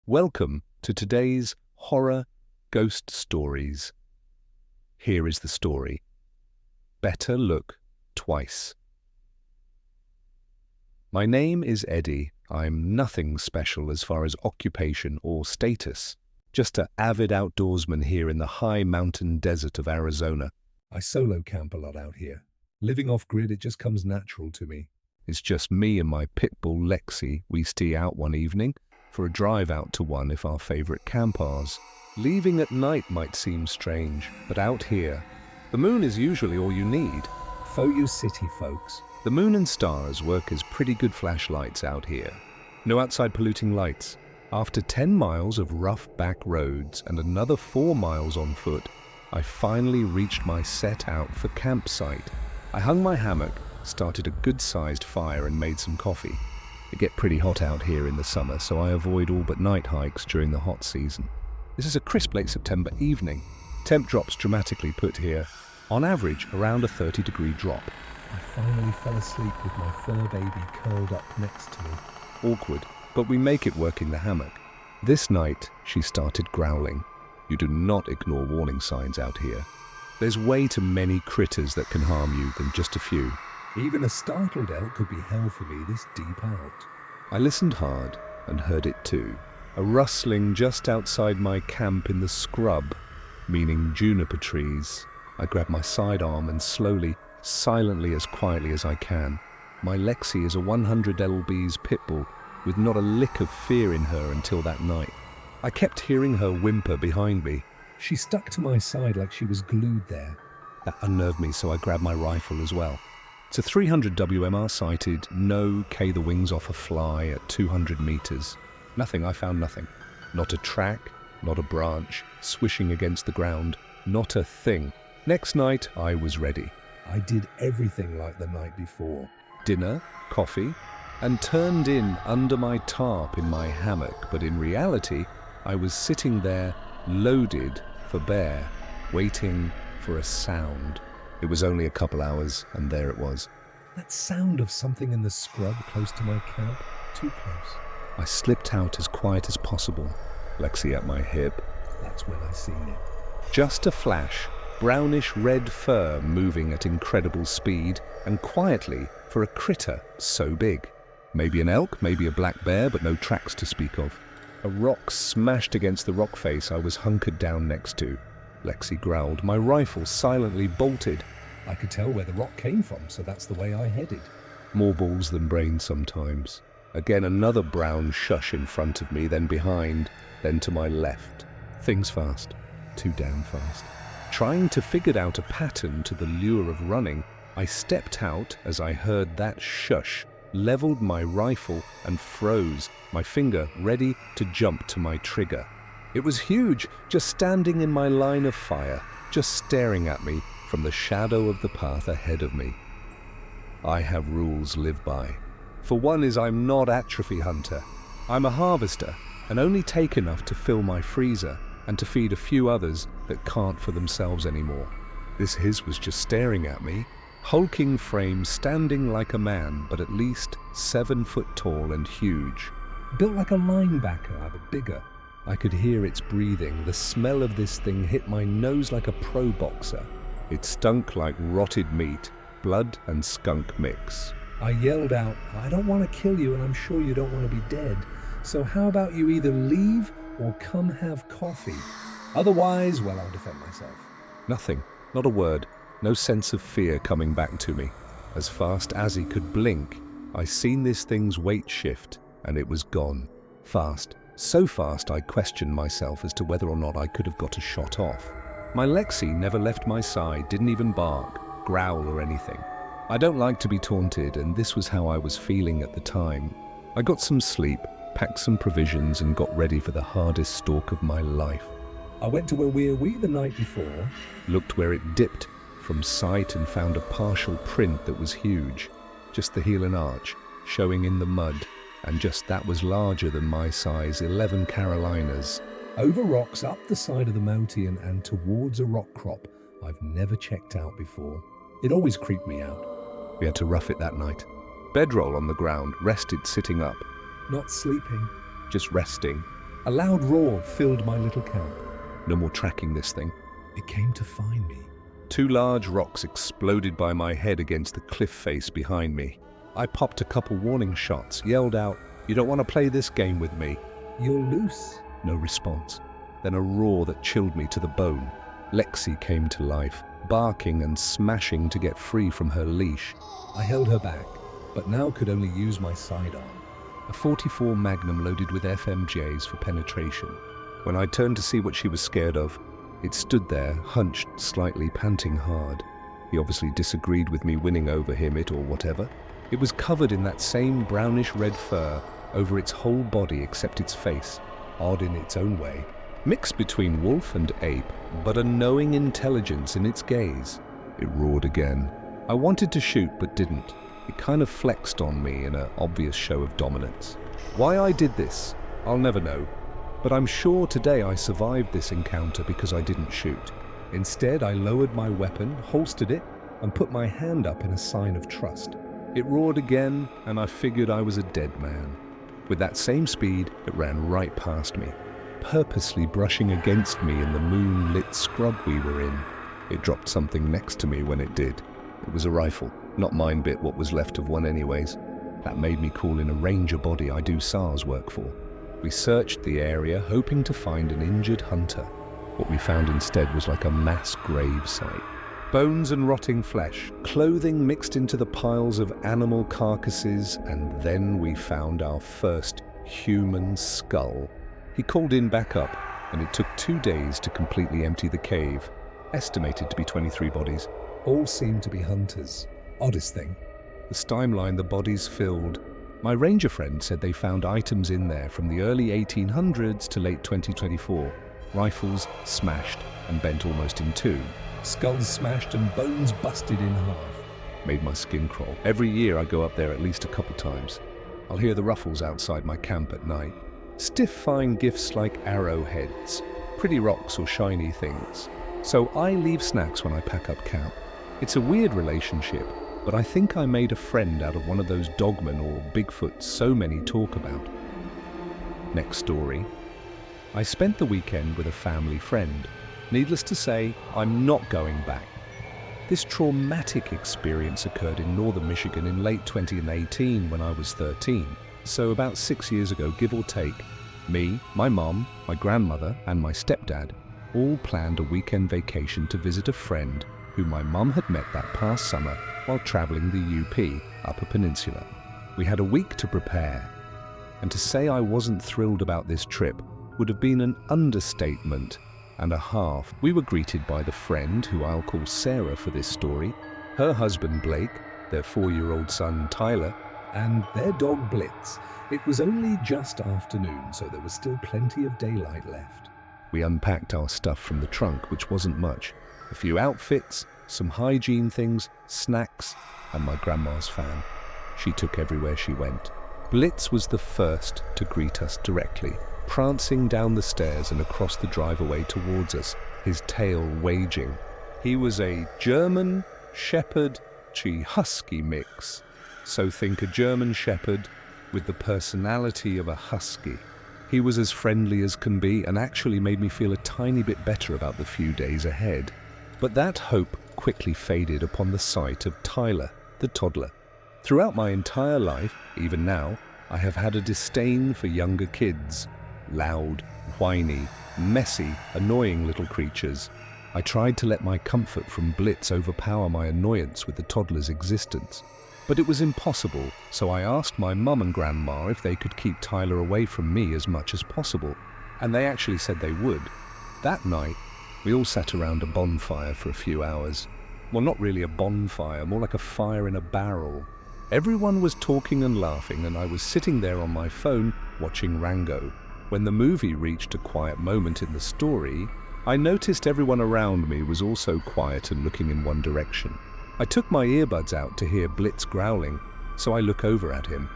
Welcome to today's Horror Ghost Stories. Here is the story. Better Look Twice. My name is Eddie. I'm nothing special as far as occupation or status. Just an avid outdoorsman here in the high mountain desert of Arizona. I solo camp a lot out here. Living off-grid, it just comes natural to me. It's just me and my pit bull Lexi. We stay out one evening for a drive out to one of our favorite campers. Leaving at night might seem strange, but out here, the moon is usually all you need. Foyu City, folks. The moon and stars work as pretty good flashlights out here. No outside polluting lights. After 10 miles of rough back roads and another 4 miles on foot, I finally reached my set out for campsite. I hung my hammock, started a good-sized fire and made some coffee. It gets pretty hot out here in the summer, so I avoid all but night hikes during the hot season. This is a crisp late September evening. Temp drops dramatically put here, on average around a 30-degree drop. I finally fell asleep with my fur baby curled up next to me. Awkward, but we make it work in the hammock. This night, she started growling. You do not ignore warning signs out here. There's way too many critters that can harm you than just a few. Even a startled elk could be hell for me this deep out. I listened hard and heard it too. A rustling just outside my camp in the scrub, meaning juniper trees. I grab my sidearm and slowly, silently as quietly as I can. My Lexi is a 100 lb's pit bull with not a lick of fear in her until that night. I kept hearing her whimper behind me. She stuck to my side like she was glued there. That unnerved me, so I grabbed my rifle as well. It's a 300 WMR sighted, no K the wings off a fly at 200 meters. Nothing, I found nothing. Not a track, not a branch, swishing against the ground, not a thing. Next night, I was ready. I did everything like the night before. Dinner, coffee, and turned in under my tarp in my hammock, but in reality, I was sitting there, loaded for bear, waiting for a sound. It was only a couple hours, and there it was. That sound of something in the scrub close to my camp, too close. I slipped out as quiet as possible, Lexi at my hip. That's when I seen it. Just a flash, brownish red fur moving at incredible speed, and quietly for a critter so big. Maybe an elk, maybe a black bear, but no tracks to speak of. A rock smashed against the rock face I was hunkered down next to. Lexi growled. My rifle silently bolted. I could tell where the rock came from, so that's the way I headed. More balls than brains sometimes. Again, another brown shush in front of me, then behind, then to my left. Things fast. Too damn fast. Trying to figure out a pattern to the lure of running, I stepped out as I heard that shush, leveled my rifle and froze, my finger ready to jump to my trigger. It was huge, just standing in my line of fire, just staring at me from the shadow of the path ahead of me. I have rules live by. For one is I'm not atrophy hunter. I'm a harvester and only take enough to fill my freezer and to feed a few others that can't for themselves anymore. This his was just staring at me, hulking frame standing like a man, but at least 7 foot tall and huge. Built like a linebacker, but bigger. I could hear its breathing. The smell of this thing hit my nose like a pro boxer. It stunk like rotted meat, blood and skunk mix. I yelled out, I don't want to kill you and I'm sure you don't want to be dead. So how about you either leave or come have coffee? Otherwise, well, I'll defend myself. Nothing, not a word, no sense of fear coming back to me. As fast as he could blink, I seen this thing's weight shift and it was gone. Fast. So fast I questioned myself as to whether or not I could have got a shot off. My Lexi never left my side, didn't even bark, growl or anything. I don't like to be taunted, and this was how I was feeling at the time. I got some sleep, packed some provisions and got ready for the hardest stalk of my life. I went to where we were the night before, looked where it dipped from sight and found a partial print that was huge, just the heel and arch, showing in the mud. And just that was larger than my size 11 Carolinas. Over rocks, up the side of the mountain and towards a rock crop I've never checked out before. It always creeped me out. We had to rough it that night. Bedroll on the ground, rested sitting up. Not sleeping, just resting. A loud roar filled my little camp. No more tracking this thing. It came to find me. 2 large rocks exploded by my head against the cliff face behind me. I popped a couple warning shots, yelled out, "You don't want to play this game with me." "You're loose." No response. Then a roar that chilled me to the bone. Lexi came to life, barking and smashing to get free from her leash. I held her back, but now could only use my sidearm. A .44 Magnum loaded with FMJs for penetration. When I turned to see what she was scared of, it stood there, hunched, slightly panting hard. He obviously disagreed with me winning over him, it or whatever. It was covered in that same brownish-red fur over its whole body except its face, odd in its own way. Mixed between wolf and ape, but a knowing intelligence in its gaze. It roared again. I wanted to shoot, but didn't. It kind of flexed on me in an obvious show of dominance. Why I did this, I'll never know. But I'm sure today I survived this encounter because I didn't shoot. Instead, I lowered my weapon, holstered it, and put my hand up in a sign of trust. It roared again, and I figured I was a dead man. With that same speed, it ran right past me, purposely brushing against me in the moon-lit scrub we were in. It dropped something next to me when it did. It was a rifle, not mine bit what was left of one anyways. That made me call in a ranger body I do SARS work for. We searched the area, hoping to find an injured hunter. What we found instead was like a mass grave site. Bones and rotting flesh, clothing mixed into the piles of animal carcasses, and then we found our first human skull. He called in backup, and it took 2 days to completely empty the cave, estimated to be 23 bodies. All seemed to be hunters. Oddest thing. The timeline the bodies filled. My ranger friend said they found items in there from the early 1800s to late 2024. Rifles smashed and bent almost in 2. Skulls smashed and bones busted in half. Made my skin crawl. Every year I go up there at least a couple times. I'll hear the ruffles outside my camp at night. Stiff fine gifts like arrowheads, pretty rocks or shiny things. So I leave snacks when I pack up camp. It's a weird relationship, but I think I made a friend out of one of those dogmen or Bigfoots so many talk about. Next story. I spent the weekend with a family friend. Needless to say, I'm not going back. This traumatic experience occurred in northern Michigan in late 2018 when I was 13. So about 6 years ago, give or take, me, my mom, my grandmother, and my stepdad all planned a weekend vacation to visit a friend who my mum had met that past summer while traveling the UP, Upper Peninsula. We had a week to prepare, and to say I wasn't thrilled about this trip would have been an understatement and a half. We were greeted by the friend, who I'll call Sarah for this story, her husband Blake, their 4-year-old son Tyler, and their dog Blitz. It was only just afternoon, so there was still plenty of daylight left. We unpacked our stuff from the trunk, which wasn't much. A few outfits, some hygiene things, snacks, and my grandma's fan. She took everywhere she went. Blitz was the first to greet us directly, prancing down the stairs and across the driveway towards us, his tail waging. He was a German Shepherd Husky mix. So think a German Shepherd with the personality of a husky. He was as friendly as can be and actually made me feel a tiny bit better about the few days ahead. But that hope quickly faded upon the sight of Tyler, the toddler. Throughout my entire life, even now, I have had a disdain for younger kids. Loud, whiny, messy, annoying little creatures. I tried to let my comfort from Blitz overpower my annoyance with the toddler's existence. But it was impossible, so I asked my mum and grandma if they could keep Tyler away from me as much as possible, and they actually said they would. That night, we all sat around a bonfire for a few hours. Well, not really a bonfire, more like a fire in a barrel. Everyone was talking and laughing, and I was sitting there on my phone watching Rango. When the movie reached a quiet moment in the story, I noticed everyone around me was also quiet and looking in one direction. I took my earbuds out to hear Blitz growling, so I look over at him,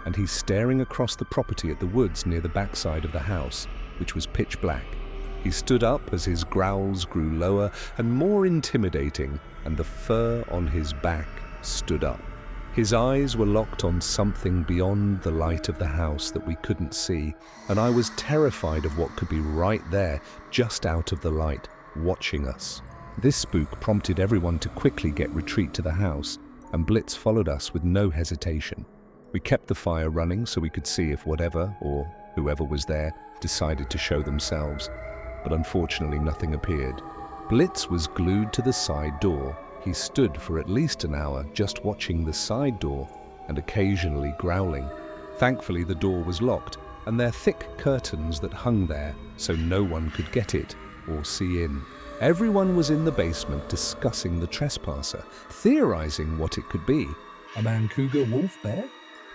and he's staring across the property at the woods near the backside of the house, which was pitch black. He stood up as his growls grew lower and more intimidating, and the fur on his back stood up. His eyes were locked on something beyond the light of the house that we couldn't see, and I was terrified of what could be right there, just out of the light, watching us. This spook prompted everyone to quickly get retreat to the house, and Blitz followed us with no hesitation. We kept the fire running so we could see if whatever, or whoever was there, decided to show themselves, but unfortunately nothing appeared. Blitz was glued to the side door. He stood for at least an hour just watching the side door and occasionally growling. Thankfully, the door was locked, and there were thick curtains that hung there so no one could get it or see in. Everyone was in the basement discussing the trespasser, theorizing what it could be. A man, cougar, wolf, bear?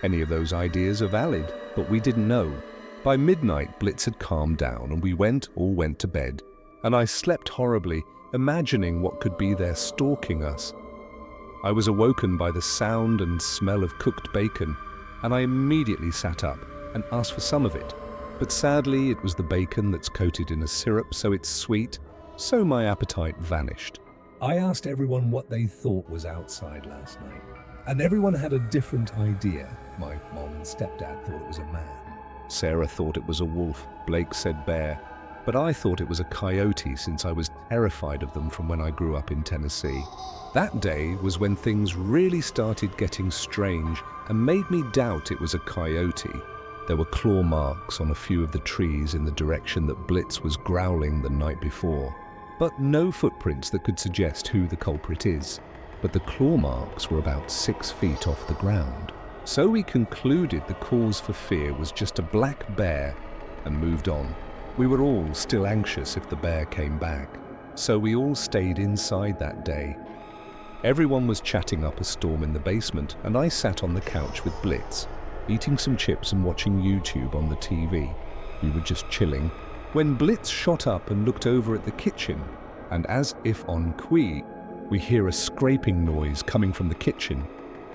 Any of those ideas are valid, but we didn't know. By midnight, Blitz had calmed down and we all went to bed. And I slept horribly, imagining what could be there stalking us. I was awoken by the sound and smell of cooked bacon, and I immediately sat up and asked for some of it. But sadly, it was the bacon that's coated in a syrup, so it's sweet, so my appetite vanished. I asked everyone what they thought was outside last night, and everyone had a different idea. My mom and stepdad thought it was a man. Sarah thought it was a wolf, Blake said bear, but I thought it was a coyote since I was terrified of them from when I grew up in Tennessee. That day was when things really started getting strange and made me doubt it was a coyote. There were claw marks on a few of the trees in the direction that Blitz was growling the night before, but no footprints that could suggest who the culprit is. But the claw marks were about 6 feet off the ground. So we concluded the cause for fear was just a black bear and moved on. We were all still anxious if the bear came back, so we all stayed inside that day. Everyone was chatting up a storm in the basement, and I sat on the couch with Blitz, eating some chips and watching YouTube on the TV. We were just chilling, when Blitz shot up and looked over at the kitchen, and as if on qui, we hear a scraping noise coming from the kitchen.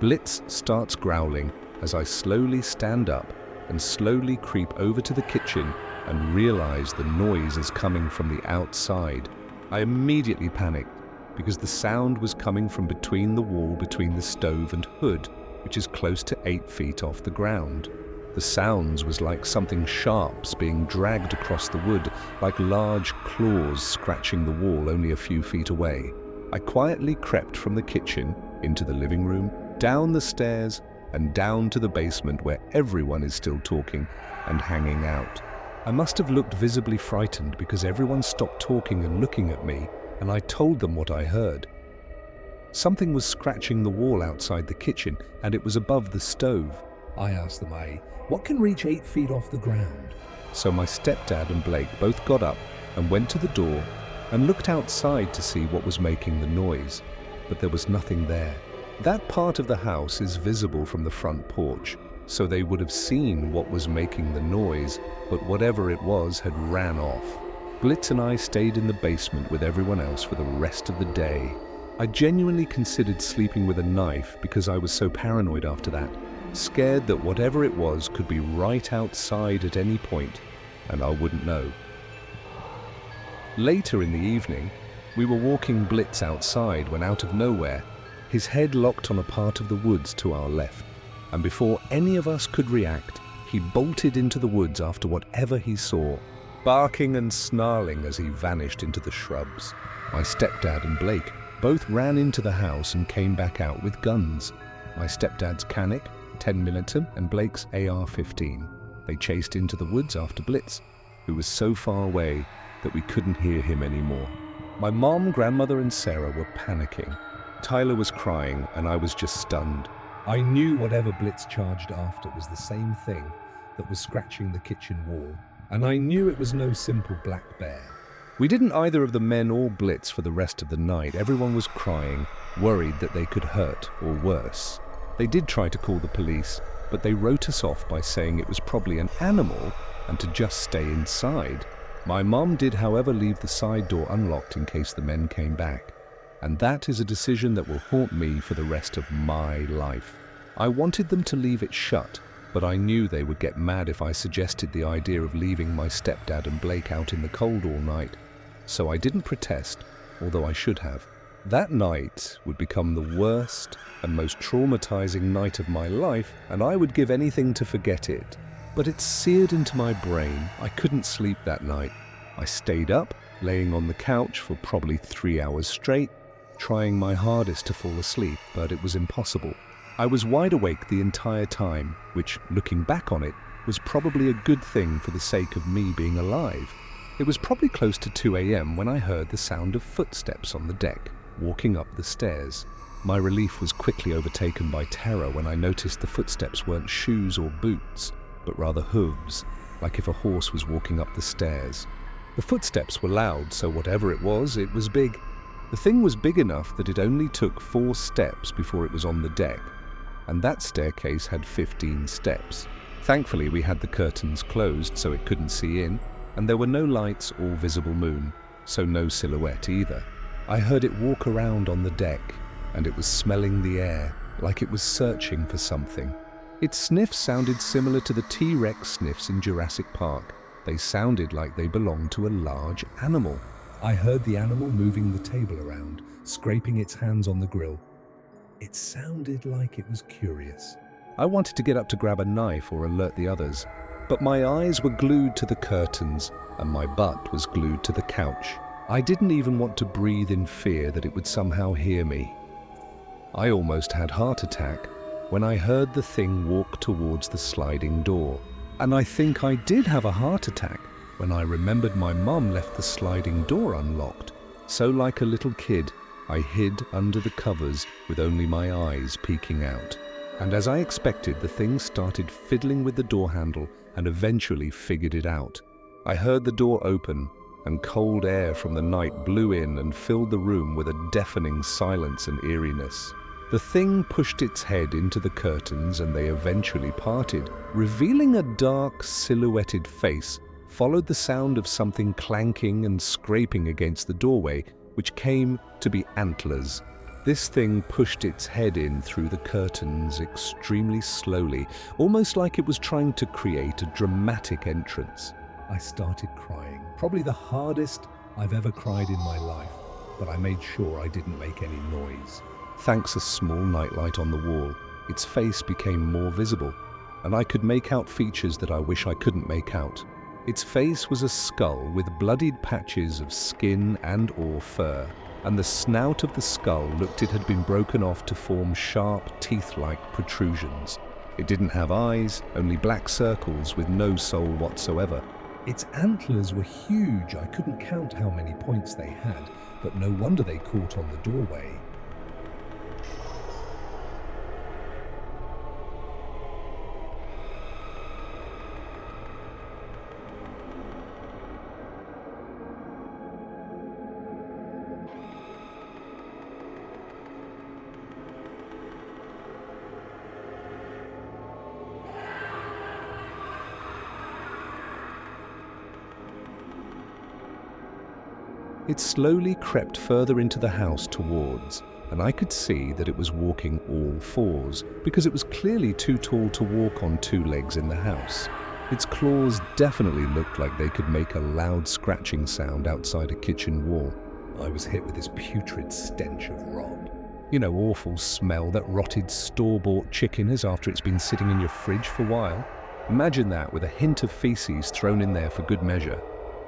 Blitz starts growling as I slowly stand up and slowly creep over to the kitchen and realize the noise is coming from the outside. I immediately panicked because the sound was coming from between the wall between the stove and hood, which is close to 8 feet off the ground. The sounds was like something sharps being dragged across the wood, like large claws scratching the wall only a few feet away. I quietly crept from the kitchen into the living room, down the stairs, and down to the basement where everyone is still talking and hanging out. I must have looked visibly frightened because everyone stopped talking and looking at me, and I told them what I heard. Something was scratching the wall outside the kitchen, and it was above the stove. I asked them, what can reach 8 feet off the ground? So my stepdad and Blake both got up and went to the door and looked outside to see what was making the noise, but there was nothing there. That part of the house is visible from the front porch, so they would have seen what was making the noise, but whatever it was had ran off. Blitz and I stayed in the basement with everyone else for the rest of the day. I genuinely considered sleeping with a knife because I was so paranoid after that, scared that whatever it was could be right outside at any point, and I wouldn't know. Later in the evening, we were walking Blitz outside when out of nowhere, his head locked on a part of the woods to our left, and before any of us could react, he bolted into the woods after whatever he saw, barking and snarling as he vanished into the shrubs. My stepdad and Blake both ran into the house and came back out with guns. My stepdad's Canic, 10mm, and Blake's AR-15. They chased into the woods after Blitz, who was so far away that we couldn't hear him anymore. My mom, grandmother, and Sarah were panicking. Tyler was crying, and I was just stunned. I knew whatever Blitz charged after was the same thing that was scratching the kitchen wall, and I knew it was no simple black bear. We didn't either of the men or Blitz for the rest of the night. Everyone was crying, worried that they could hurt or worse. They did try to call the police, but they wrote us off by saying it was probably an animal and to just stay inside. My mom did, however, leave the side door unlocked in case the men came back. And that is a decision that will haunt me for the rest of my life. I wanted them to leave it shut, but I knew they would get mad if I suggested the idea of leaving my stepdad and Blake out in the cold all night. So I didn't protest, although I should have. That night would become the worst and most traumatizing night of my life, and I would give anything to forget it. But it seared into my brain. I couldn't sleep that night. I stayed up, laying on the couch for probably 3 hours straight, trying my hardest to fall asleep, but it was impossible. I was wide awake the entire time, which, looking back on it, was probably a good thing for the sake of me being alive. It was probably close to 2 a.m. when I heard the sound of footsteps on the deck, walking up the stairs. My relief was quickly overtaken by terror when I noticed the footsteps weren't shoes or boots, but rather hooves, like if a horse was walking up the stairs. The footsteps were loud, so whatever it was big. The thing was big enough that it only took 4 steps before it was on the deck, and that staircase had 15 steps. Thankfully, we had the curtains closed so it couldn't see in, and there were no lights or visible moon, so no silhouette either. I heard it walk around on the deck, and it was smelling the air, like it was searching for something. Its sniffs sounded similar to the T-Rex sniffs in Jurassic Park. They sounded like they belonged to a large animal. I heard the animal moving the table around, scraping its hands on the grill. It sounded like it was curious. I wanted to get up to grab a knife or alert the others, but my eyes were glued to the curtains and my butt was glued to the couch. I didn't even want to breathe in fear that it would somehow hear me. I almost had a heart attack when I heard the thing walk towards the sliding door. And I think I did have a heart attack when I remembered my mum left the sliding door unlocked. So like a little kid, I hid under the covers with only my eyes peeking out. And as I expected, the thing started fiddling with the door handle and eventually figured it out. I heard the door open, and cold air from the night blew in and filled the room with a deafening silence and eeriness. The thing pushed its head into the curtains and they eventually parted, revealing a dark, silhouetted face. Followed the sound of something clanking and scraping against the doorway, which came to be antlers. This thing pushed its head in through the curtains extremely slowly, almost like it was trying to create a dramatic entrance. I started crying, probably the hardest I've ever cried in my life, but I made sure I didn't make any noise. Thanks a small nightlight on the wall, its face became more visible, and I could make out features that I wish I couldn't make out. Its face was a skull with bloodied patches of skin and/or fur, and the snout of the skull looked it had been broken off to form sharp, teeth-like protrusions. It didn't have eyes, only black circles with no soul whatsoever. Its antlers were huge. I couldn't count how many points they had, but no wonder they caught on the doorway. It slowly crept further into the house towards, and I could see that it was walking all fours, because it was clearly too tall to walk on 2 legs in the house. Its claws definitely looked like they could make a loud scratching sound outside a kitchen wall. I was hit with this putrid stench of rot. You know, awful smell that rotted store-bought chicken has after it's been sitting in your fridge for a while. Imagine that with a hint of feces thrown in there for good measure.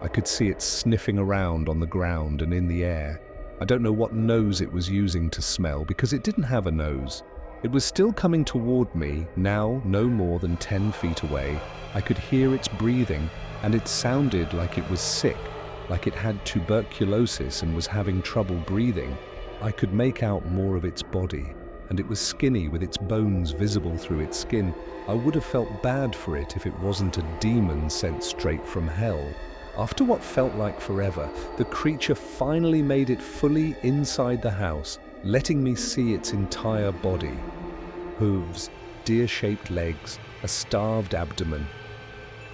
I could see it sniffing around on the ground and in the air. I don't know what nose it was using to smell because it didn't have a nose. It was still coming toward me, now no more than 10 feet away. I could hear its breathing, and it sounded like it was sick, like it had tuberculosis and was having trouble breathing. I could make out more of its body, and it was skinny with its bones visible through its skin. I would have felt bad for it if it wasn't a demon sent straight from hell. After what felt like forever, the creature finally made it fully inside the house, letting me see its entire body. Hooves, deer-shaped legs, a starved abdomen.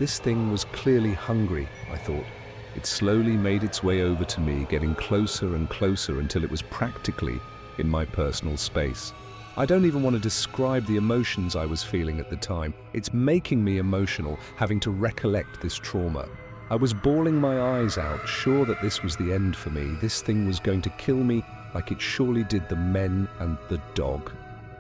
This thing was clearly hungry, I thought. It slowly made its way over to me, getting closer and closer until it was practically in my personal space. I don't even want to describe the emotions I was feeling at the time. It's making me emotional, having to recollect this trauma. I was bawling my eyes out, sure that this was the end for me. This thing was going to kill me like it surely did the men and the dog.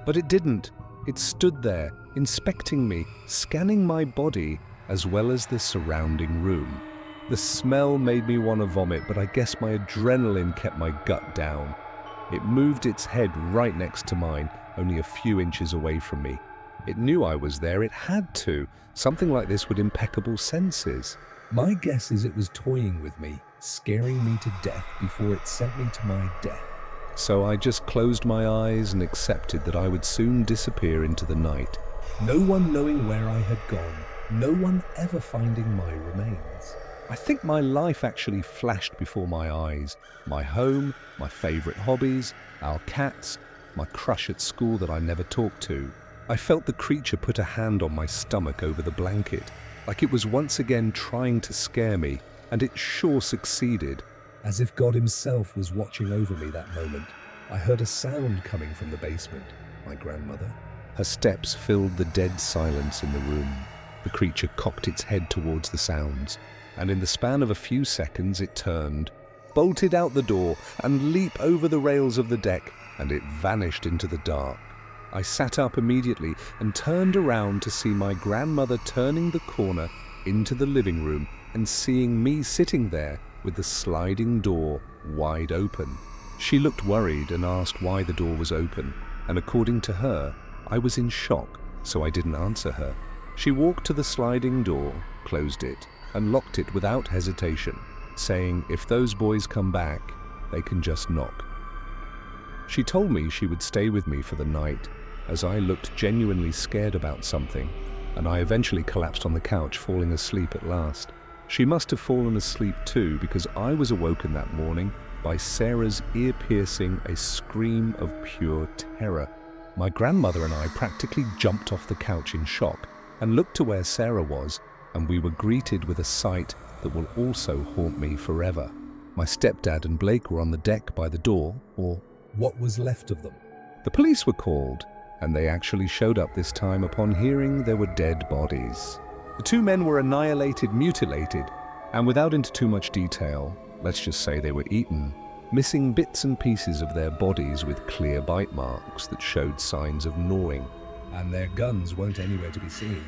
But it didn't. It stood there, inspecting me, scanning my body as well as the surrounding room. The smell made me want to vomit, but I guess my adrenaline kept my gut down. It moved its head right next to mine, only a few inches away from me. It knew I was there. It had to. Something like this with impeccable senses. My guess is it was toying with me, scaring me to death before it sent me to my death. So I just closed my eyes and accepted that I would soon disappear into the night. No one knowing where I had gone, no one ever finding my remains. I think my life actually flashed before my eyes. My home, my favorite hobbies, our cats, my crush at school that I never talked to. I felt the creature put a hand on my stomach over the blanket, like it was once again trying to scare me, and it sure succeeded. As if God himself was watching over me that moment, I heard a sound coming from the basement. My grandmother. Her steps filled the dead silence in the room. The creature cocked its head towards the sounds, and in the span of a few seconds it turned, bolted out the door, and leaped over the rails of the deck, and it vanished into the dark. I sat up immediately and turned around to see my grandmother turning the corner into the living room and seeing me sitting there with the sliding door wide open. She looked worried and asked why the door was open, and according to her, I was in shock, so I didn't answer her. She walked to the sliding door, closed it, and locked it without hesitation, saying if those boys come back, they can just knock. She told me she would stay with me for the night, as I looked genuinely scared about something, and I eventually collapsed on the couch, falling asleep at last. She must have fallen asleep too, because I was awoken that morning by Sarah's ear-piercing a scream of pure terror. My grandmother and I practically jumped off the couch in shock and looked to where Sarah was, and we were greeted with a sight that will also haunt me forever. My stepdad and Blake were on the deck by the door, or what was left of them. The police were called, and they actually showed up this time upon hearing there were dead bodies. The two men were annihilated, mutilated, and without into too much detail, let's just say they were eaten, missing bits and pieces of their bodies with clear bite marks that showed signs of gnawing. And their guns weren't anywhere to be seen.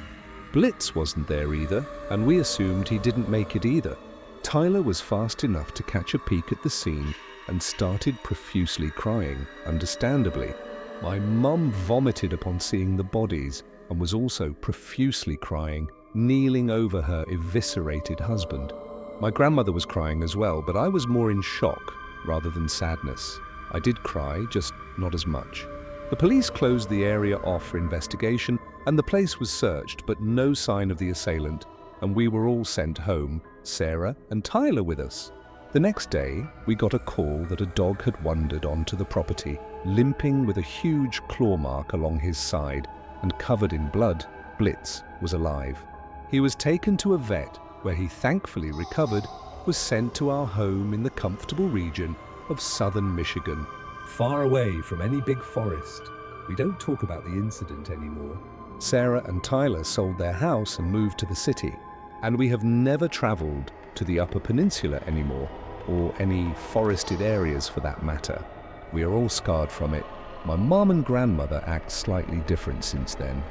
Blitz wasn't there either, and we assumed he didn't make it either. Tyler was fast enough to catch a peek at the scene and started profusely crying, understandably. My mum vomited upon seeing the bodies and was also profusely crying, kneeling over her eviscerated husband. My grandmother was crying as well, but I was more in shock rather than sadness. I did cry, just not as much. The police closed the area off for investigation, and the place was searched, but no sign of the assailant, and we were all sent home, Sarah and Tyler with us. The next day, we got a call that a dog had wandered onto the property, limping with a huge claw mark along his side and covered in blood. Blitz was alive. He was taken to a vet where he thankfully recovered, was sent to our home in the comfortable region of southern Michigan. Far away from any big forest. We don't talk about the incident anymore. Sarah and Tyler sold their house and moved to the city, and we have never traveled to the Upper Peninsula anymore, or any forested areas for that matter. We are all scarred from it. My mom and grandmother act slightly different since then.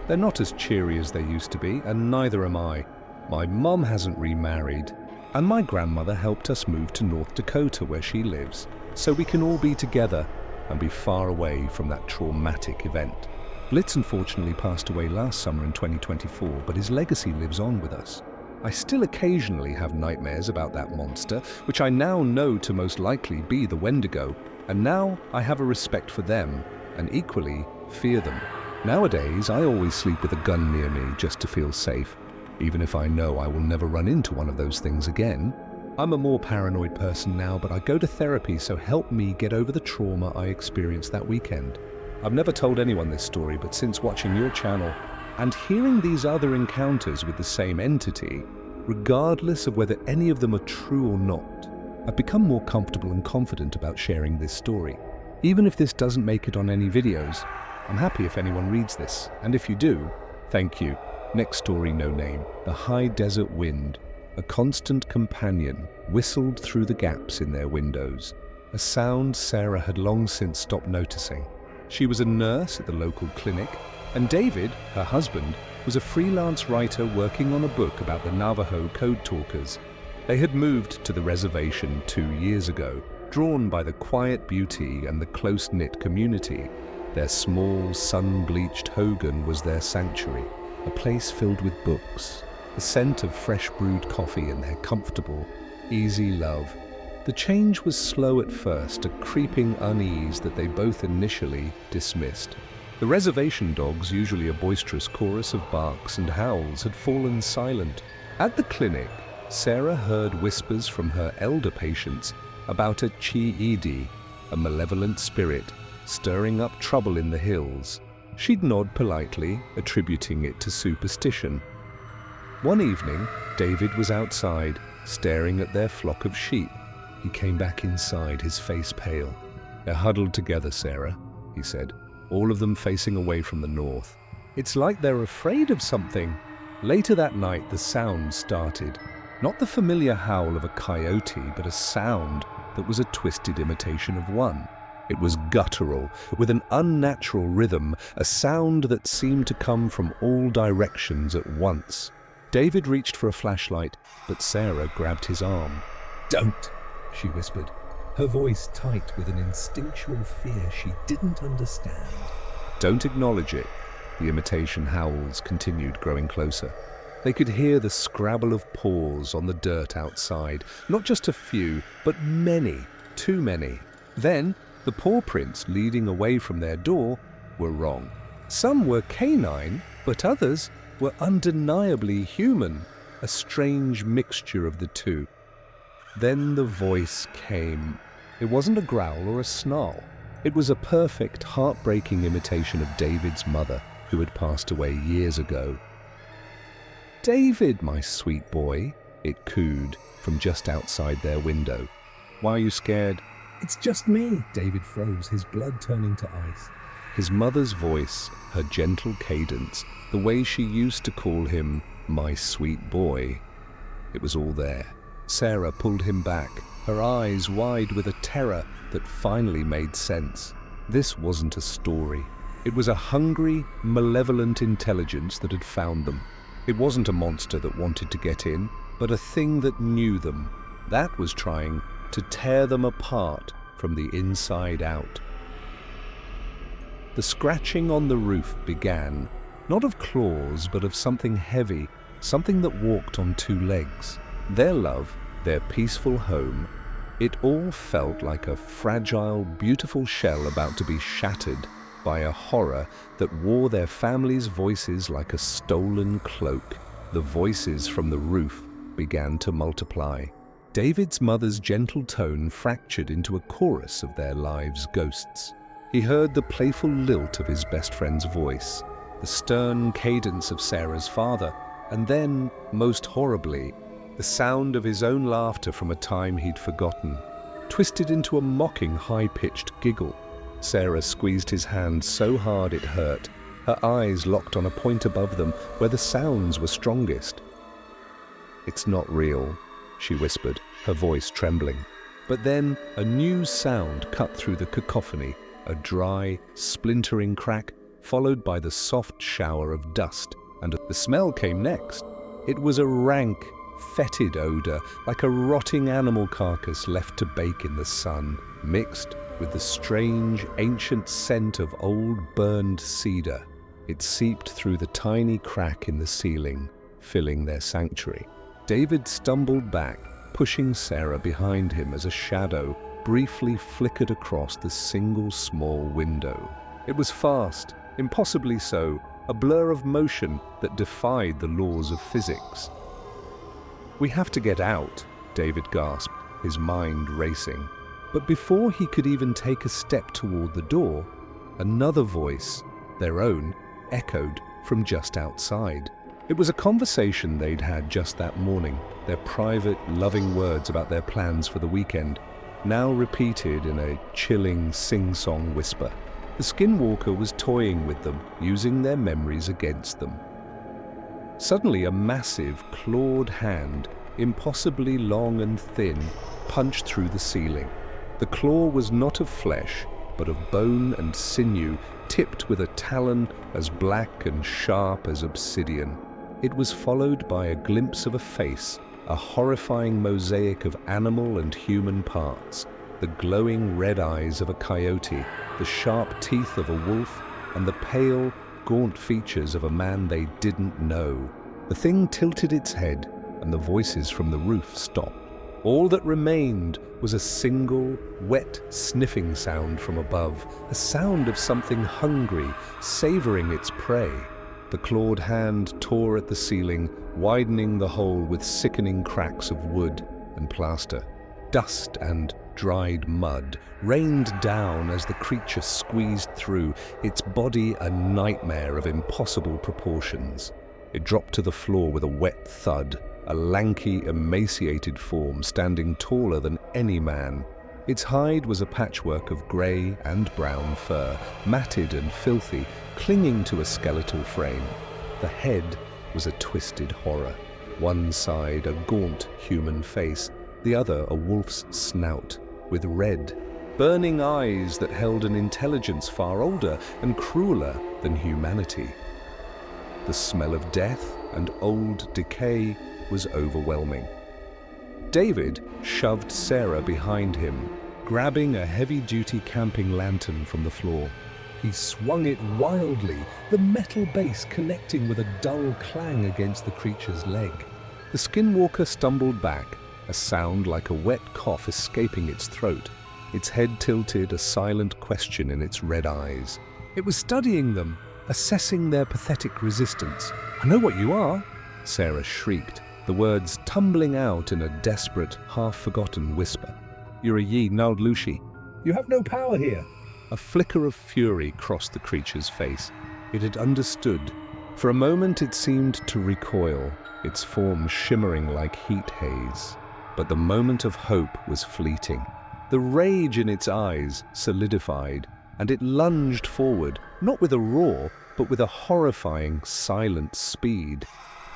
They're not as cheery as they used to be, and neither am I. My mom hasn't remarried, and my grandmother helped us move to North Dakota where she lives, so we can all be together and be far away from that traumatic event. Blitz unfortunately passed away last summer in 2024, but his legacy lives on with us. I still occasionally have nightmares about that monster, which I now know to most likely be the Wendigo, and now I have a respect for them, and equally fear them. Nowadays, I always sleep with a gun near me just to feel safe, even if I know I will never run into one of those things again. I'm a more paranoid person now, but I go to therapy, so help me get over the trauma I experienced that weekend. I've never told anyone this story, but since watching your channel and hearing these other encounters with the same entity, regardless of whether any of them are true or not, I've become more comfortable and confident about sharing this story. Even if this doesn't make it on any videos, I'm happy if anyone reads this, and if you do, thank you. Next story, no name. The High Desert Wind. a constant companion, whistled through the gaps in their windows, a sound Sarah had long since stopped noticing. She was a nurse at the local clinic, and David, her husband, was a freelance writer working on a book about the Navajo code talkers. They had moved to the reservation 2 years ago, drawn by the quiet beauty and the close-knit community. Their small, sun-bleached hogan was their sanctuary, a place filled with books, the scent of fresh brewed coffee and their comfortable, easy love. The change was slow at first, a creeping unease that they both initially dismissed. The reservation dogs, usually a boisterous chorus of barks and howls, had fallen silent. At the clinic, Sarah heard whispers from her elder patients about a Chi-Idi, a malevolent spirit, stirring up trouble in the hills. She'd nod politely, attributing it to superstition. One evening, David was outside, staring at their flock of sheep. He came back inside, his face pale. "They're huddled together, Sarah," he said, all of them facing away from the north. "It's like they're afraid of something." Later that night, the sound started. Not the familiar howl of a coyote, but a sound that was a twisted imitation of one. It was guttural, with an unnatural rhythm, a sound that seemed to come from all directions at once. David reached for a flashlight, but Sarah grabbed his arm. "Don't," she whispered, her voice tight with an instinctual fear she didn't understand. "Don't acknowledge it." The imitation howls continued, growing closer. They could hear the scrabble of paws on the dirt outside, not just a few, but many, too many. Then, the paw prints leading away from their door were wrong. Some were canine, but others were undeniably human, a strange mixture of the two. Then the voice came. It wasn't a growl or a snarl. It was a perfect, heartbreaking imitation of David's mother, who had passed away years ago. "David, my sweet boy," it cooed from just outside their window. "Why are you scared?" "It's just me." David froze, his blood turning to ice. His mother's voice, her gentle cadence, the way she used to call him "my sweet boy." It was all there. Sarah pulled him back, her eyes wide with a terror that finally made sense. This wasn't a story. It was a hungry, malevolent intelligence that had found them. It wasn't a monster that wanted to get in, but a thing that knew them, that was trying to tear them apart from the inside out. The scratching on the roof began, not of claws, but of something heavy, something that walked on 2 legs. Their love, their peaceful home, it all felt like a fragile, beautiful shell about to be shattered by a horror that wore their family's voices like a stolen cloak. The voices from the roof began to multiply. David's mother's gentle tone fractured into a chorus of their lives' ghosts. He heard the playful lilt of his best friend's voice, the stern cadence of Sarah's father, and then, most horribly, the sound of his own laughter from a time he'd forgotten, twisted into a mocking, high-pitched giggle. Sarah squeezed his hand so hard it hurt, her eyes locked on a point above them where the sounds were strongest. "It's not real," she whispered, her voice trembling. But then a new sound cut through the cacophony, a dry, splintering crack, followed by the soft shower of dust, and the smell came next. It was a rank, fetid odor, like a rotting animal carcass left to bake in the sun, mixed with the strange, ancient scent of old burned cedar. It seeped through the tiny crack in the ceiling, filling their sanctuary. David stumbled back, pushing Sarah behind him as a shadow briefly flickered across the single small window. It was fast, impossibly so, a blur of motion that defied the laws of physics. "We have to get out," David gasped, his mind racing. But before he could even take a step toward the door, another voice, their own, echoed from just outside. It was a conversation they'd had just that morning, their private, loving words about their plans for the weekend, now repeated in a chilling, sing-song whisper. The skinwalker was toying with them, using their memories against them. Suddenly, a massive, clawed hand impossibly long and thin, punched through the ceiling. The claw was not of flesh, but of bone and sinew, tipped with a talon as black and sharp as obsidian. It was followed by a glimpse of a face, a horrifying mosaic of animal and human parts, the glowing red eyes of a coyote, the sharp teeth of a wolf, and the pale, gaunt features of a man they didn't know. The thing tilted its head, and the voices from the roof stopped. All that remained was a single, wet, sniffing sound from above, a sound of something hungry, savoring its prey. The clawed hand tore at the ceiling, widening the hole with sickening cracks of wood and plaster. Dust and dried mud rained down as the creature squeezed through, its body a nightmare of impossible proportions. It dropped to the floor with a wet thud, a lanky, emaciated form standing taller than any man. Its hide was a patchwork of grey and brown fur, matted and filthy, clinging to a skeletal frame. The head was a twisted horror. One side a gaunt human face, the other a wolf's snout, with red, burning eyes that held an intelligence far older and crueler than humanity. The smell of death and old decay was overwhelming. David shoved Sarah behind him, grabbing a heavy-duty camping lantern from the floor. He swung it wildly, the metal base connecting with a dull clang against the creature's leg. The skinwalker stumbled back, a sound like a wet cough escaping its throat, its head tilted, a silent question in its red eyes. It was studying them, assessing their pathetic resistance. "I know what you are," Sarah shrieked, the words tumbling out in a desperate, half-forgotten whisper. "You're a Yi Nald Lushi." "You have no power here." A flicker of fury crossed the creature's face. It had understood. For a moment it seemed to recoil, its form shimmering like heat haze. But the moment of hope was fleeting. The rage in its eyes solidified, and it lunged forward, not with a roar, but with a horrifying, silent speed.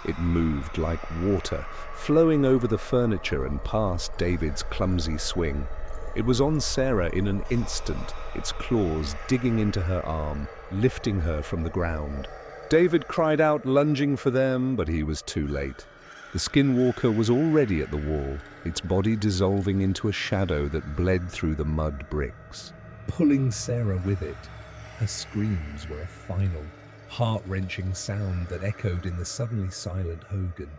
It moved like water, flowing over the furniture and past David's clumsy swing. It was on Sarah in an instant, its claws digging into her arm, lifting her from the ground. David cried out, lunging for them, but he was too late. The skinwalker was already at the wall, its body dissolving into a shadow that bled through the mud bricks. Pulling Sarah with it. Her screams were a final, heart-wrenching sound that echoed in the suddenly silent Hogan.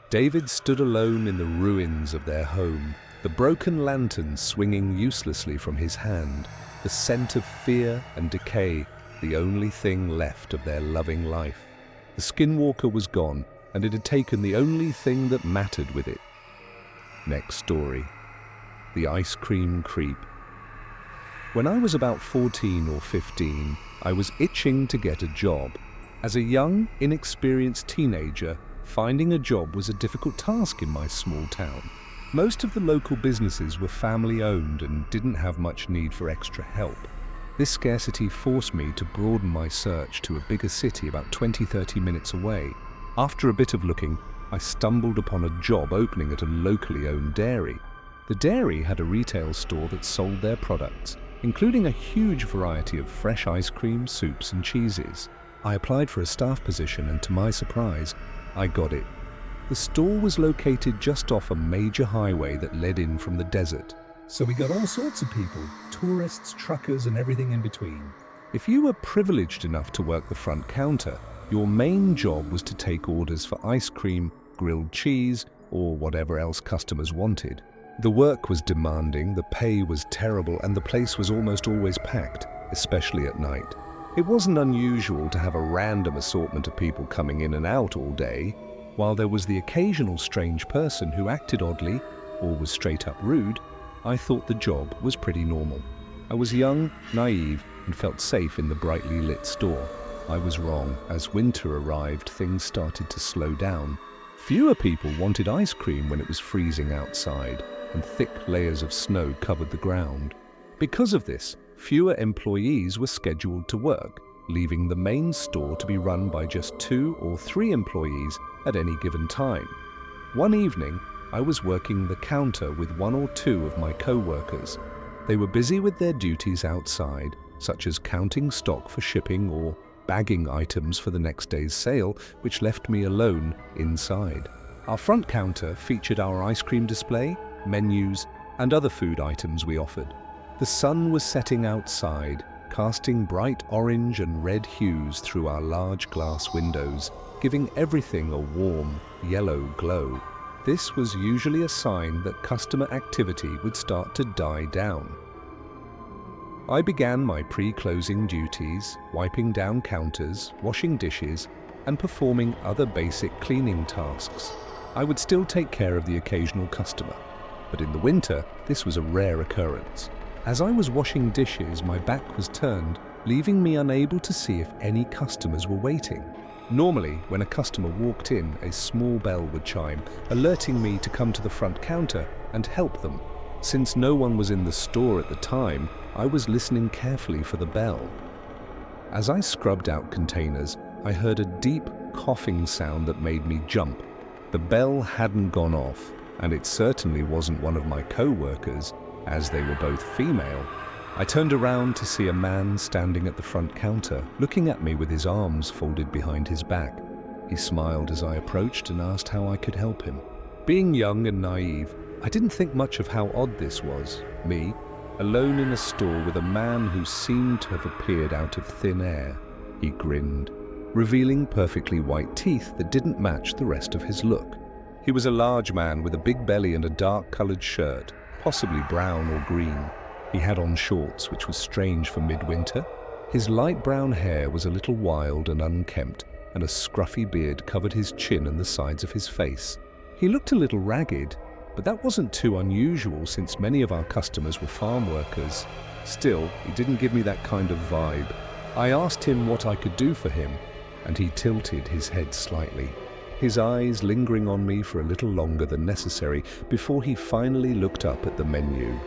David stood alone in the ruins of their home, the broken lantern swinging uselessly from his hand, the scent of fear and decay, the only thing left of their loving life. The skinwalker was gone, and it had taken the only thing that mattered with it. Next story. The ice cream creep. When I was about 14 or 15, I was itching to get a job. As a young, inexperienced teenager, finding a job was a difficult task in my small town. Most of the local businesses were family-owned and didn't have much need for extra help. This scarcity forced me to broaden my search to a bigger city about 20-30 minutes away. After a bit of looking, I stumbled upon a job opening at a locally owned dairy. The dairy had a retail store that sold their products, including a huge variety of fresh ice cream, soups and cheeses. I applied for a staff position and to my surprise, I got it. The store was located just off a major highway that led in from the desert. So we got all sorts of people, tourists, truckers and everything in between. If you were privileged enough to work the front counter, your main job was to take orders for ice cream, grilled cheese, or whatever else customers wanted. The work was demanding, the pay was terrible, and the place was almost always packed, especially at night. It wasn't unusual to have a random assortment of people coming in and out all day, while there was the occasional strange person who acted oddly or was straight up rude. I thought the job was pretty normal. I was young, naive, and felt safe in the brightly lit store. I was wrong. As winter arrived, things started to slow down. Fewer people wanted ice cream when it was freezing outside, and thick layers of snow covered the ground. Because of this, fewer employees were scheduled to work, leaving the main store to be run by just 2 or 3 employees at any given time. One evening, I was working the counter with one or two of my co-workers. They were busy with their duties outside, such as counting stock for shipping or bagging items for the next day's sale, which left me alone inside. Our front counter featured our ice cream display, menus, and other food items we offered. The sun was setting outside, casting bright orange and red hues through our large glass windows, giving everything a warm, yellow glow. This was usually a sign that customer activity would start to die down. I began my pre-closing duties, wiping down counters, washing dishes, and performing other basic cleaning tasks. I would still take care of the occasional customer, but in the winter, this was a rare occurrence. As I was washing dishes, my back was turned, leaving me unable to see if any customers were waiting. Normally, when a customer walked in, a small bell would chime, alerting me to come to the front counter and help them. Since no one was in the store at the time, I was listening carefully for the bell. As I scrubbed out containers, I heard a deep coughing sound that made me jump. The bell hadn't gone off, and it certainly wasn't one of my co-workers, as they were both female. I turned around to see a man standing at the front counter, looking at me with his arms folded behind his back. He smiled as I approached and asked how I could help him. Being young and naive, I didn't think much of how odd this was. Me, alone in a store with a man who seemed to have appeared out of thin air. He grinned, revealing perfectly white teeth that didn't match the rest of his look. He was a large man with a big belly and a dark-colored shirt, possibly brown or green. He had on shorts, which was strange for midwinter. His light brown hair was a little wild and unkempt, and a scruffy beard covered his chin and the sides of his face. He looked a little ragged, but that wasn't too unusual since many of our customers were farm workers. Still, he didn't give me that kind of vibe. I asked him what I could do for him, and he tilted his head slightly, his eyes lingering on me for a little longer than necessary before he finally looked up at the menu.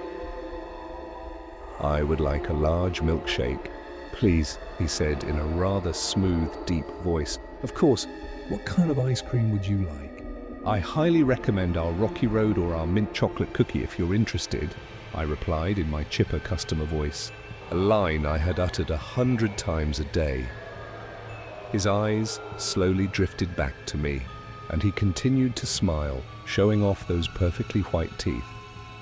"I would like a large milkshake, please," he said in a rather smooth, deep voice. Of course, what kind of ice cream would you like? "I highly recommend our Rocky Road or our mint chocolate cookie if you're interested," I replied in my chipper customer voice, a line I had uttered 100 times a day. His eyes slowly drifted back to me, and he continued to smile, showing off those perfectly white teeth.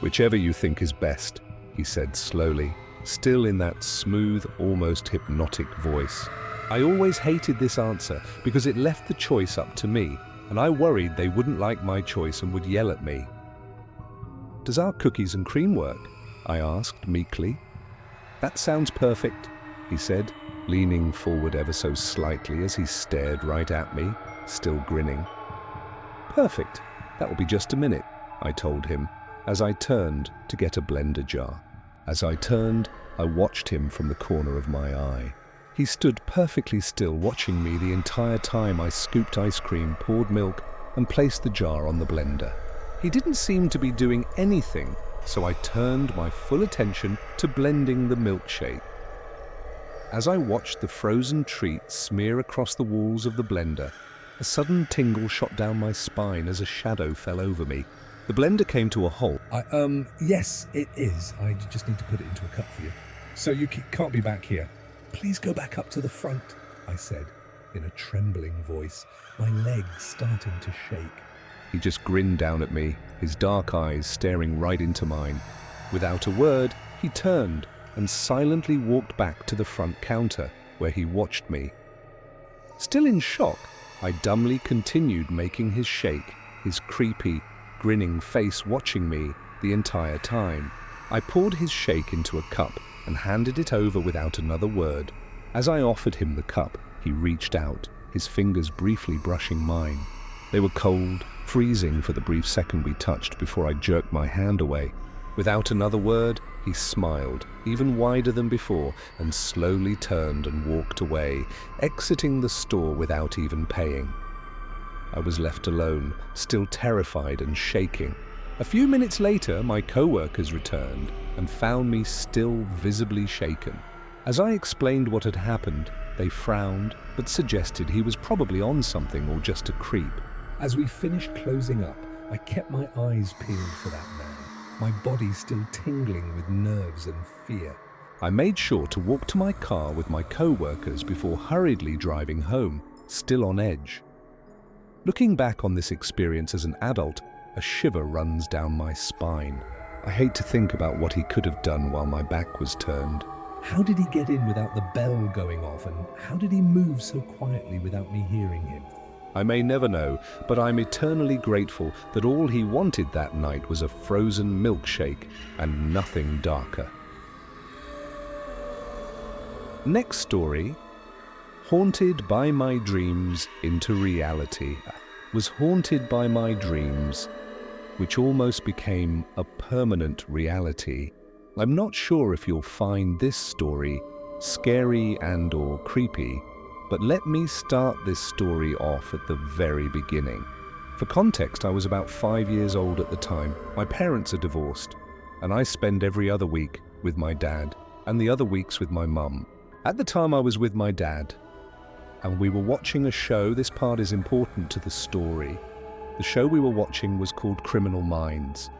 "Whichever you think is best," he said slowly, still in that smooth, almost hypnotic voice. I always hated this answer because it left the choice up to me, and I worried they wouldn't like my choice and would yell at me. "Does our cookies and cream work?" I asked meekly. "That sounds perfect," he said, leaning forward ever so slightly as he stared right at me, still grinning. "Perfect. That will be just a minute," I told him, as I turned to get a blender jar. As I turned, I watched him from the corner of my eye. He stood perfectly still, watching me the entire time I scooped ice cream, poured milk, and placed the jar on the blender. He didn't seem to be doing anything, so I turned my full attention to blending the milkshake. As I watched the frozen treat smear across the walls of the blender, a sudden tingle shot down my spine as a shadow fell over me. The blender came to a halt. Yes, it is. I just need to put it into a cup for you. So you can't be back here. Please go back up to the front, I said, in a trembling voice, my legs starting to shake. He just grinned down at me, his dark eyes staring right into mine. Without a word, he turned and silently walked back to the front counter, where he watched me. Still in shock, I dumbly continued making his shake, his creepy, grinning face watching me the entire time. I poured his shake into a cup and handed it over without another word. As I offered him the cup, he reached out, his fingers briefly brushing mine. They were cold, freezing for the brief second we touched before I jerked my hand away. Without another word, he smiled, even wider than before, and slowly turned and walked away, exiting the store without even paying. I was left alone, still terrified and shaking. A few minutes later, my co-workers returned and found me still visibly shaken. As I explained what had happened, they frowned, but suggested he was probably on something or just a creep. As we finished closing up, I kept my eyes peeled for that man, my body still tingling with nerves and fear. I made sure to walk to my car with my co-workers before hurriedly driving home, still on edge. Looking back on this experience as an adult, a shiver runs down my spine. I hate to think about what he could have done while my back was turned. How did he get in without the bell going off, and how did he move so quietly without me hearing him? I may never know, but I'm eternally grateful that all he wanted that night was a frozen milkshake and nothing darker. Next story, haunted by my dreams into reality. Was haunted by my dreams, which almost became a permanent reality. I'm not sure if you'll find this story scary and/or creepy, but let me start this story off at the very beginning. For context, I was about 5 years old at the time. My parents are divorced, and I spend every other week with my dad, and the other weeks with my mum. At the time I was with my dad, and we were watching a show. This part is important to the story. The show we were watching was called Criminal Minds,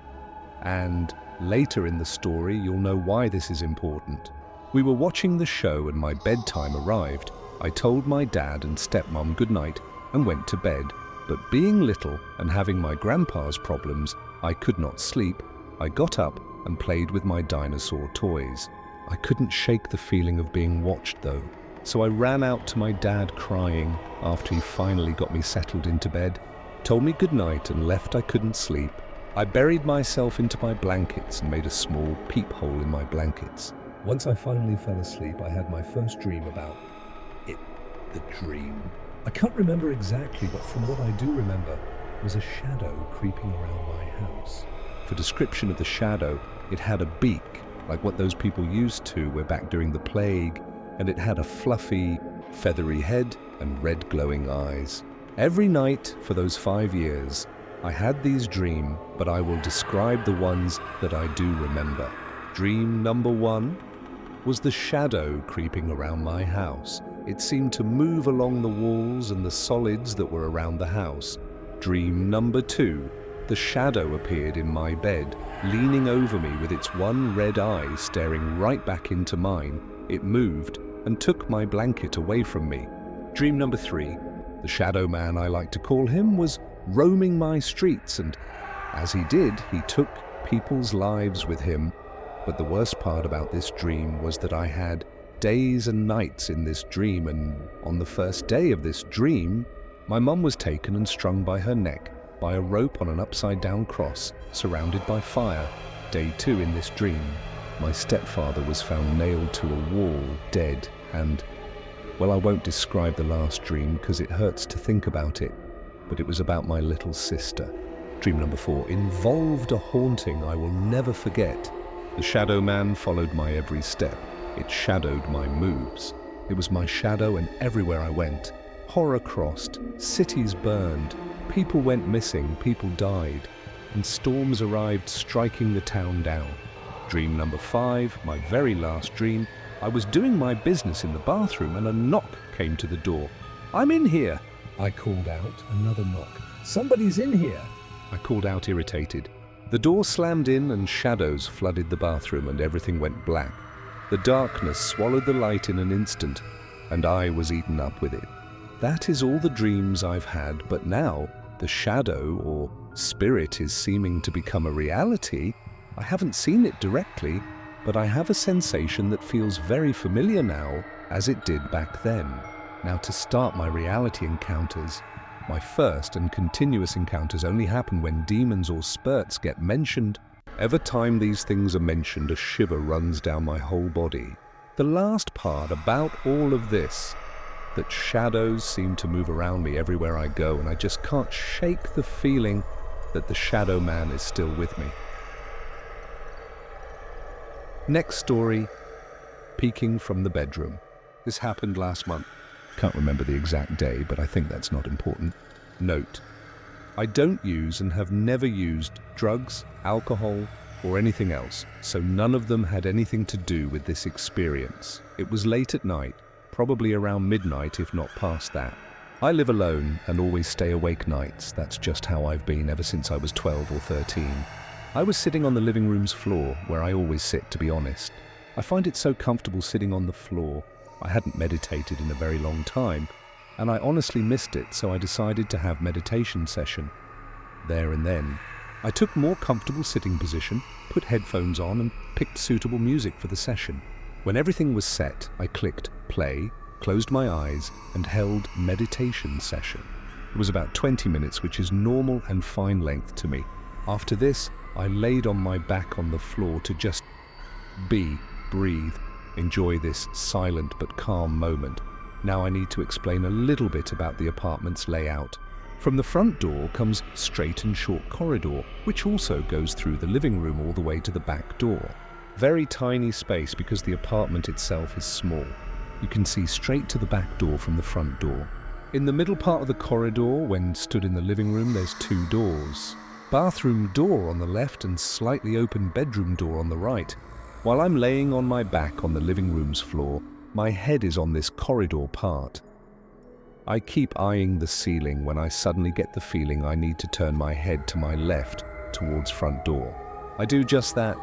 and later in the story you'll know why this is important. We were watching the show and my bedtime arrived. I told my dad and stepmom goodnight and went to bed, but being little and having my grandpa's problems, I could not sleep. I got up and played with my dinosaur toys. I couldn't shake the feeling of being watched though, so I ran out to my dad crying after he finally got me settled into bed, told me goodnight and left. I couldn't sleep. I buried myself into my blankets and made a small peephole in my blankets. Once I finally fell asleep, I had my first dream about it, the dream. I can't remember exactly, but from what I do remember, was a shadow creeping around my house. For description of the shadow, it had a beak, like what those people used to way back during the plague, and it had a fluffy, feathery head and red glowing eyes. Every night for those 5 years, I had these dreams, but I will describe the ones that I do remember. Dream number 1 was the shadow creeping around my house. It seemed to move along the walls and the solids that were around the house. Dream number 2, the shadow appeared in my bed, leaning over me with its one red eye staring right back into mine. It moved and took my blanket away from me. Dream number 3, the shadow man, I like to call him, was roaming my streets, and as he did, he took people's lives with him. But the worst part about this dream was that I had days and nights in this dream, and on the first day of this dream, my mum was taken and strung by her neck by a rope on an upside-down cross, surrounded by fire. Day 2 in this dream, my stepfather was found nailed to a wall, dead, and, well, I won't describe the last dream because it hurts to think about it, but it was about my little sister. Dream number 4 involved a haunting I will never forget. The shadow man followed my every step. It shadowed my moves. It was my shadow, and everywhere I went, horror crossed, cities burned, people went missing, people died, and storms arrived striking the town down. Dream number 5, my very last dream, I was doing my business in the bathroom and a knock came to the door. "I'm in here," I called out. Another knock. "Somebody's in here." I called out, irritated. The door slammed in and shadows flooded the bathroom and everything went black. The darkness swallowed the light in an instant, and I was eaten up with it. That is all the dreams I've had, but now the shadow or spirit is seeming to become a reality. I haven't seen it directly, but I have a sensation that feels very familiar now, as it did back then. Now, to start my reality encounters, my first and continuous encounters only happen when demons or spirits get mentioned. Every time these things are mentioned, a shiver runs down my whole body. The last part about all of this, that shadows seem to move around me everywhere I go, and I just can't shake the feeling that the shadow man is still with me. Next story, peeking from the bedroom. This happened last month. Can't remember the exact day, but I think that's not important. Note, I don't use and have never used drugs, alcohol, or anything else, so none of them had anything to do with this experience. It was late at night, probably around midnight if not past that. I live alone and always stay awake nights. That's just how I've been ever since I was 12 or 13. I was sitting on the living room's floor, where I always sit, to be honest. I find it so comfortable sitting on the floor. I hadn't meditated in a very long time, and I honestly missed it, so I decided to have meditation session. There and then, I took more comfortable sitting position, put headphones on, and picked suitable music for the session. When everything was set, I clicked play, closed my eyes, and held meditation session. It was about 20 minutes, which is normal and fine length to me. After this, I laid on my back on the floor to just breathe, enjoy this silent but calm moment. Now I need to explain a little bit about the apartment's layout. From the front door comes straight and short corridor, which also goes through the living room all the way to the back door. Very tiny space because the apartment itself is small. You can see straight to the back door from the front door. In the middle part of the corridor, when stood in the living room, there's two doors. Bathroom door on the left and slightly open bedroom door on the right. While I'm laying on my back on the living room's floor, my head is on this corridor part. I keep eyeing the ceiling when I suddenly get the feeling I need to turn my head to my left towards front door. I do just that,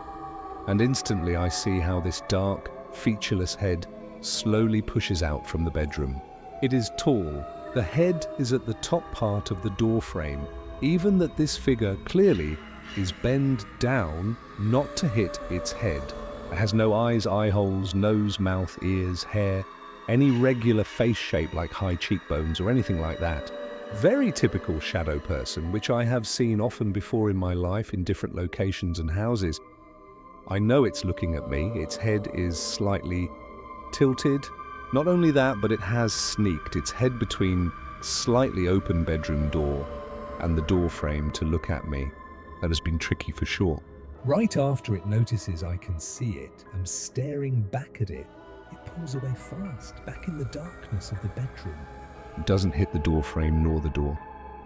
and instantly I see how this dark, featureless head slowly pushes out from the bedroom. It is tall. The head is at the top part of the door frame, even that this figure clearly is bent down not to hit its head. It has no eyes, eye holes, nose, mouth, ears, hair, any regular face shape like high cheekbones or anything like that. Very typical shadow person, which I have seen often before in my life in different locations and houses. I know it's looking at me. Its head is slightly tilted. Not only that, but it has sneaked its head between slightly open bedroom door and the door frame to look at me. That has been tricky for sure. Right after it notices I can see it, I'm staring back at it. It pulls away fast, back in the darkness of the bedroom. It doesn't hit the door frame nor the door.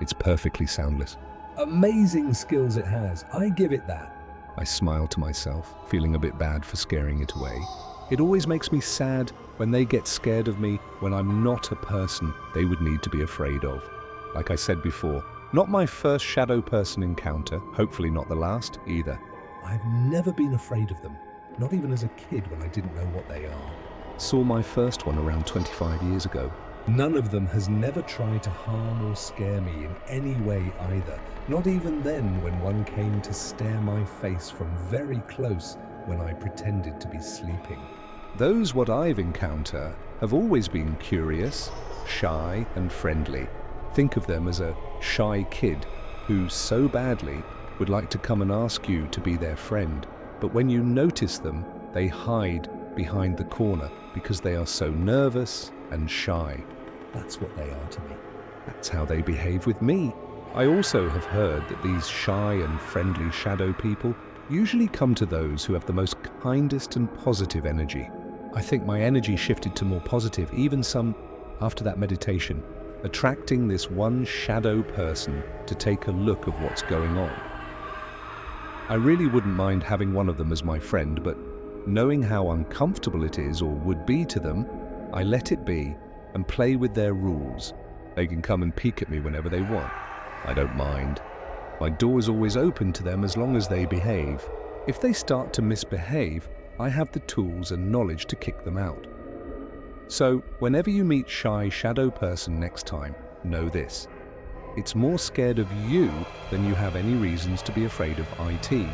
It's perfectly soundless. Amazing skills it has. I give it that. I smile to myself, feeling a bit bad for scaring it away. It always makes me sad when they get scared of me when I'm not a person they would need to be afraid of. Like I said before, not my first shadow person encounter, hopefully not the last either. I've never been afraid of them, not even as a kid when I didn't know what they are. Saw my first one around 25 years ago. None of them has never tried to harm or scare me in any way either, not even then when one came to stare my face from very close when I pretended to be sleeping. Those what I've encountered have always been curious, shy and friendly. Think of them as a shy kid who so badly would like to come and ask you to be their friend, but when you notice them, they hide behind the corner because they are so nervous and shy. That's what they are to me. That's how they behave with me. I also have heard that these shy and friendly shadow people usually come to those who have the most kindest and positive energy. I think my energy shifted to more positive, even some after that meditation, attracting this one shadow person to take a look of what's going on. I really wouldn't mind having one of them as my friend, but knowing how uncomfortable it is or would be to them, I let it be and play with their rules. They can come and peek at me whenever they want. I don't mind. My door is always open to them as long as they behave. If they start to misbehave, I have the tools and knowledge to kick them out. So, whenever you meet shy shadow person next time, know this. It's more scared of you than you have any reasons to be afraid of IT.